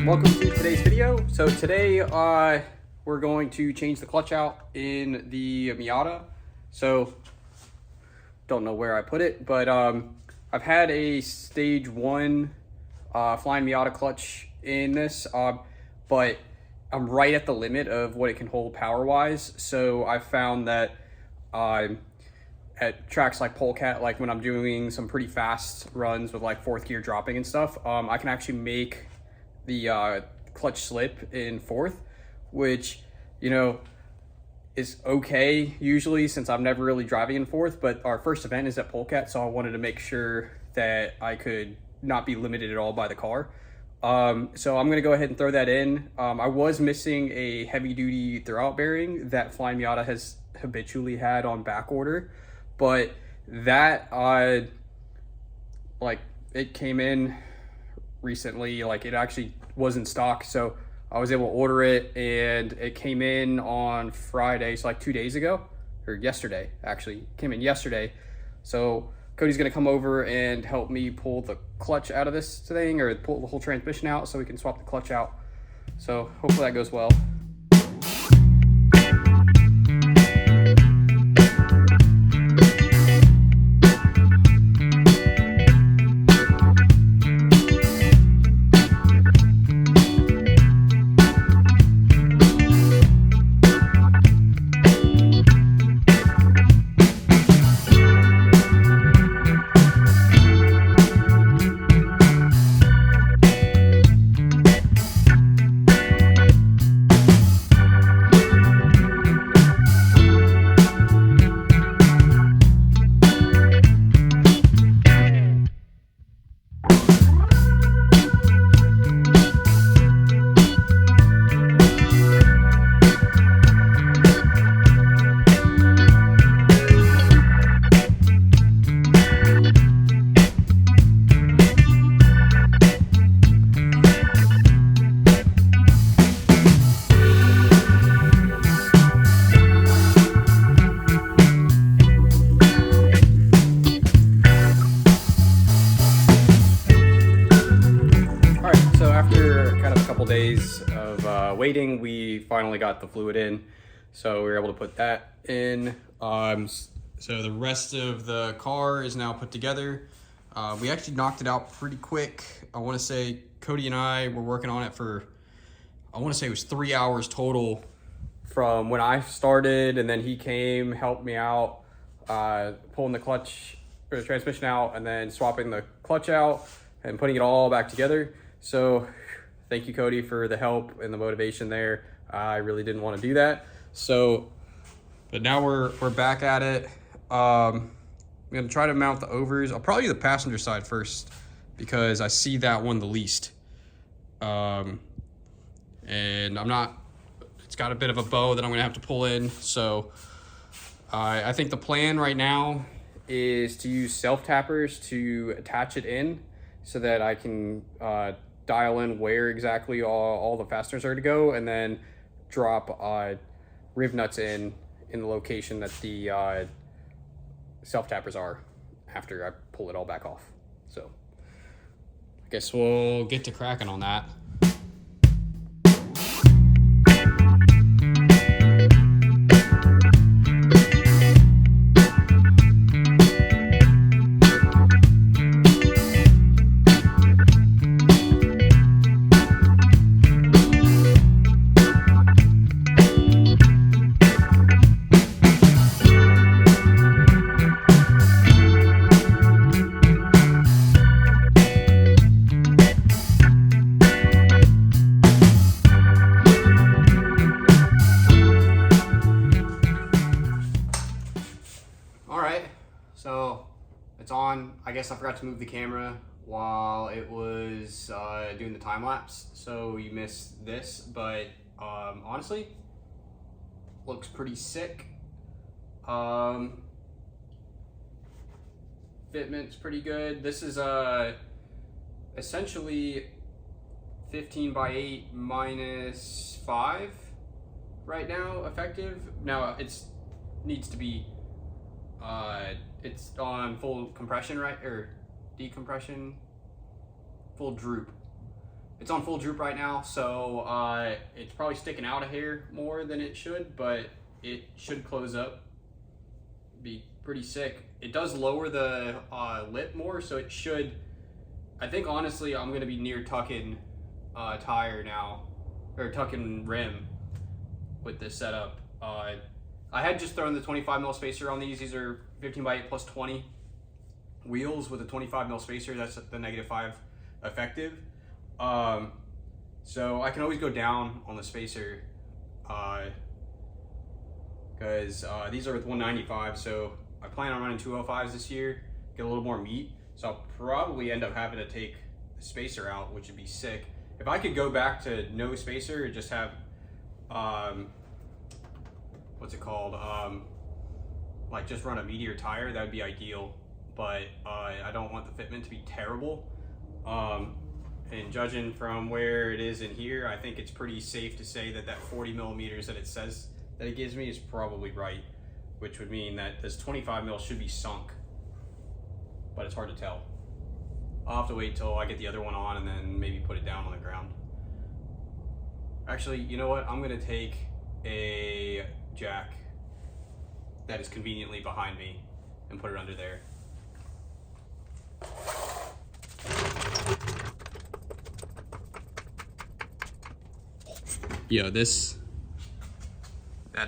Welcome to today's video. So today we're going to change the clutch out in the Miata. So don't know where I put it, but I've had a stage 1 flying Miata clutch in this, but I'm right at the limit of what it can hold power wise. So I found that at tracks like Polecat, like when I'm doing some pretty fast runs with like 4th gear dropping and stuff, I can actually make the clutch slip in 4th, which, you know, is okay usually since I'm never really driving in 4th, but our first event is at Polecat, so I wanted to make sure that I could not be limited at all by the car. So I'm gonna go ahead and throw that in. I was missing a heavy duty throwout bearing that Flying Miata has habitually had on back order, but that like it came in recently, like it actually was in stock, so I was able to order it and it came in on Friday, so like 2 days ago, or yesterday actually, came in yesterday. So Cody's gonna come over and help me pull the clutch out of this thing, or pull the whole transmission out so we can swap the clutch out. So hopefully that goes well. Days of waiting, we finally got the fluid in, so we were able to put that in. So the rest of the car is now put together. We actually knocked it out pretty quick. I want to say Cody and I were working on it for, I want to say it was 3 hours total from when I started, and then he came, helped me out, pulling the clutch or the transmission out, and then swapping the clutch out and putting it all back together. So thank you, Cody, for the help and the motivation there. I really didn't want to do that. So, but now we're back at it. I'm gonna try to mount the overs. I'll probably do the passenger side first because I see that one the least. And it's got a bit of a bow that I'm gonna have to pull in. So I think the plan right now is to use self-tappers to attach it in so that I can dial in where exactly all the fasteners are to go, and then drop riv nuts in the location that the self-tappers are after I pull it all back off. So I guess we'll get to cracking on that. So it's on. I guess I forgot to move the camera while it was doing the time lapse, so you missed this, but honestly looks pretty sick. Fitment's pretty good. This is essentially 15 by 8 minus 5 right now effective. Now it's needs to be it's on full compression, right, or decompression, full droop. It's on full droop right now, so it's probably sticking out a hair more than it should, but it should close up. Be pretty sick. It does lower the lip more, so it should. I think honestly, I'm gonna be near tucking tire now, or tucking rim with this setup. I had just thrown the 25 mil spacer on these. These are 15x8 plus 20 wheels with a 25 mil spacer. That's the -5 effective. So I can always go down on the spacer because these are with 195. So I plan on running 205s this year, get a little more meat. So I'll probably end up having to take the spacer out, which would be sick. If I could go back to no spacer and just have, what's it called? Like just run a Meteor tire, that would be ideal. But I don't want the fitment to be terrible. And judging from where it is in here, I think it's pretty safe to say that that 40 millimeters that it says that it gives me is probably right, which would mean that this 25 mil should be sunk, but it's hard to tell. I'll have to wait till I get the other one on and then maybe put it down on the ground. Actually, you know what? I'm gonna take a jack that is conveniently behind me and put it under there. Yo, that's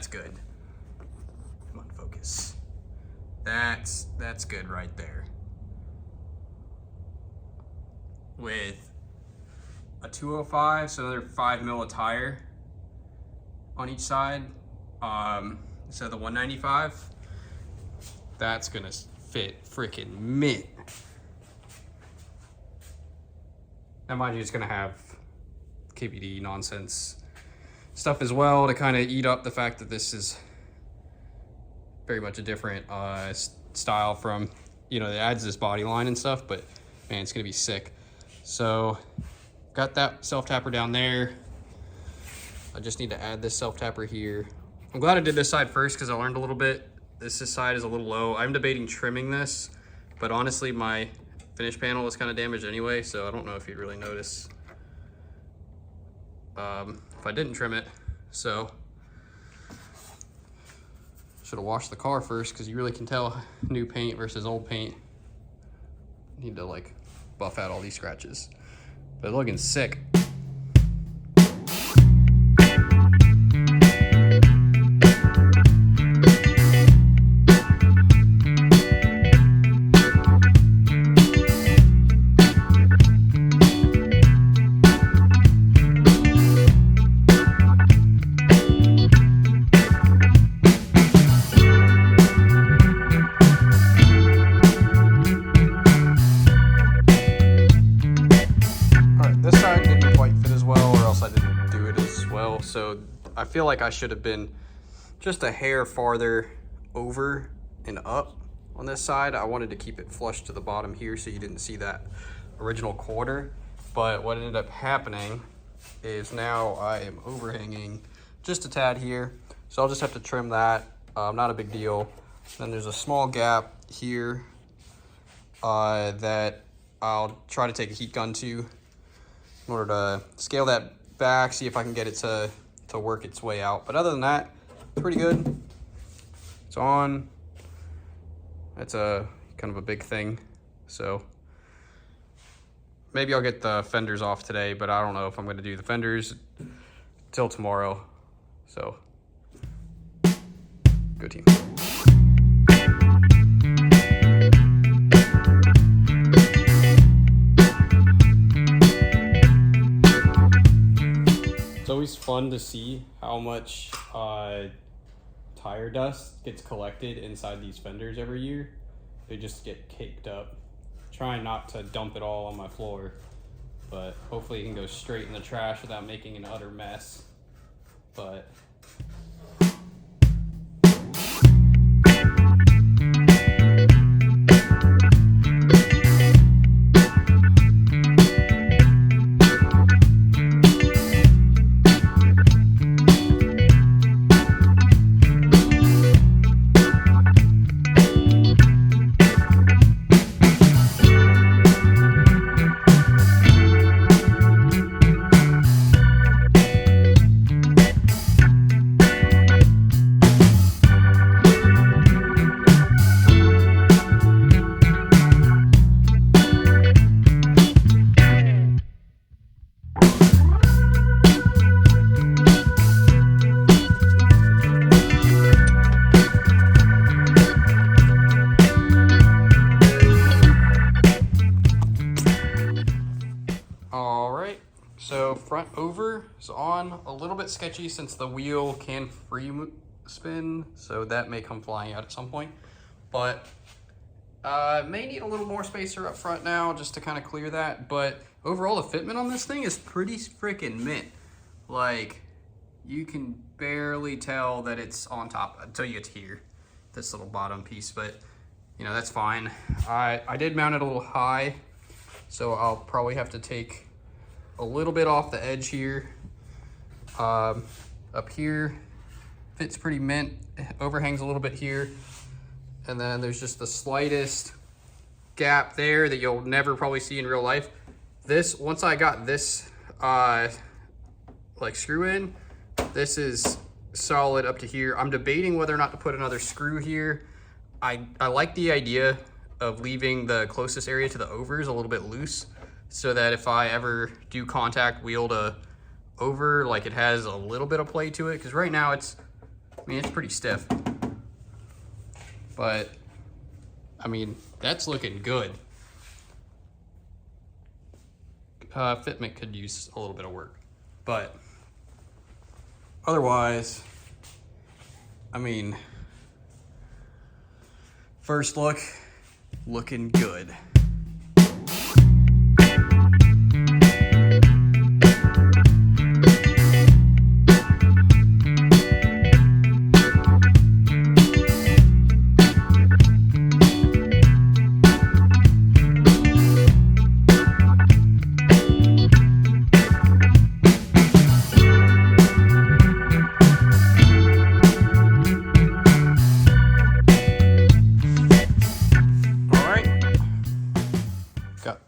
good. Come on, focus. That's good right there. With a 205, so another 5 mil of tire on each side, instead of the 195, that's gonna fit freaking mint. Now mind you, it's gonna have KBD nonsense stuff as well to kind of eat up the fact that this is very much a different style from, you know, it adds this body line and stuff, but man, it's gonna be sick. So got that self tapper down there. I just need to add this self tapper here. I'm glad I did this side first because I learned a little bit. This side is a little low. I'm debating trimming this, but honestly my finish panel is kind of damaged anyway, so I don't know if you'd really notice if I didn't trim it. So should have washed the car first because you really can tell new paint versus old paint. Need to like buff out all these scratches, but looking sick. So I feel like I should have been just a hair farther over and up on this side. I wanted to keep it flush to the bottom here so you didn't see that original corner. But what ended up happening is now I am overhanging just a tad here. So I'll just have to trim that. Not a big deal. Then there's a small gap here that I'll try to take a heat gun to in order to scale that back, see if I can get it to work its way out. But other than that, pretty good. It's on. That's a kind of a big thing. So maybe I'll get the fenders off today, but I don't know if I'm gonna do the fenders till tomorrow. So go team. It's always fun to see how much tire dust gets collected inside these fenders every year. They just get caked up. Trying not to dump it all on my floor, but hopefully it can go straight in the trash without making an utter mess. But over is on. A little bit sketchy since the wheel can free spin, so that may come flying out at some point. But may need a little more spacer up front now just to kind of clear that. But overall, the fitment on this thing is pretty freaking mint. Like, you can barely tell that it's on top until you get to here, this little bottom piece, but you know, that's fine. I did mount it a little high, so I'll probably have to take a little bit off the edge here. Up here, fits pretty mint, overhangs a little bit here. And then there's just the slightest gap there that you'll never probably see in real life. This, once I got this like screw in, this is solid up to here. I'm debating whether or not to put another screw here. I like the idea of leaving the closest area to the overs a little bit loose, so that if I ever do contact wheel to over, like, it has a little bit of play to it, because right now it's, I mean, it's pretty stiff. But I mean, that's looking good. Fitment could use a little bit of work, but otherwise, I mean, first look, looking good.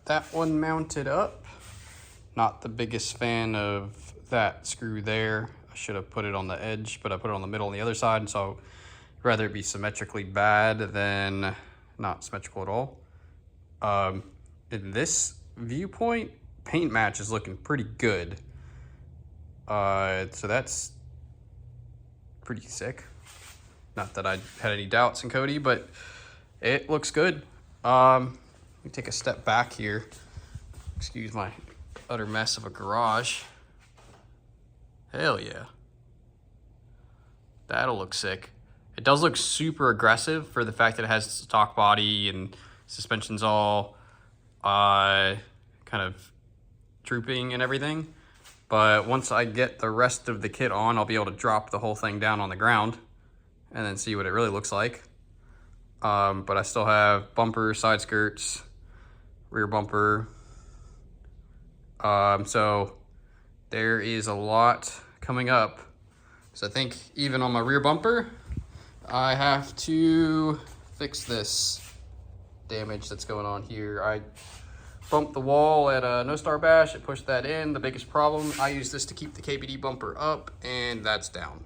That one mounted up. Not the biggest fan of that screw there. I should have put it on the edge, but I put it on the middle on the other side, so I'd rather it be symmetrically bad than not symmetrical at all. In this viewpoint, paint match is looking pretty good. So that's pretty sick. Not that I had any doubts in Cody, but it looks good. Let me take a step back here. Excuse my utter mess of a garage. Hell yeah. That'll look sick. It does look super aggressive for the fact that it has stock body and suspension's all kind of drooping and everything. But once I get the rest of the kit on, I'll be able to drop the whole thing down on the ground and then see what it really looks like. But I still have bumper, side skirts, rear bumper. So there is a lot coming up. So I think even on my rear bumper, I have to fix this damage that's going on here. I bumped the wall at a No Star Bash. It pushed that in. The biggest problem, I use this to keep the KBD bumper up, and that's down.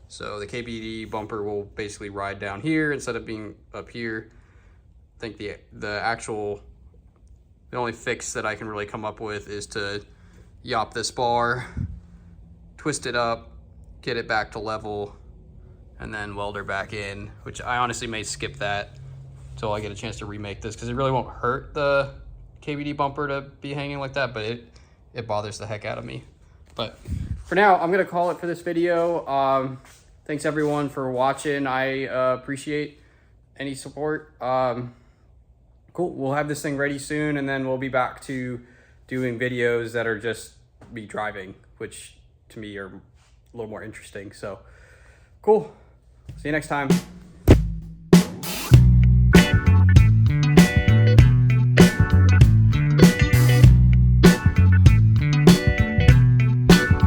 So the KBD bumper will basically ride down here instead of being up here. I think the only fix that I can really come up with is to yop this bar, twist it up, get it back to level, and then weld her back in, which I honestly may skip that until I get a chance to remake this, because it really won't hurt the KBD bumper to be hanging like that, but it bothers the heck out of me. But for now, I'm gonna call it for this video. Thanks everyone for watching. I appreciate any support. Cool, we'll have this thing ready soon, and then we'll be back to doing videos that are just me driving, which to me are a little more interesting. So cool, see you next time.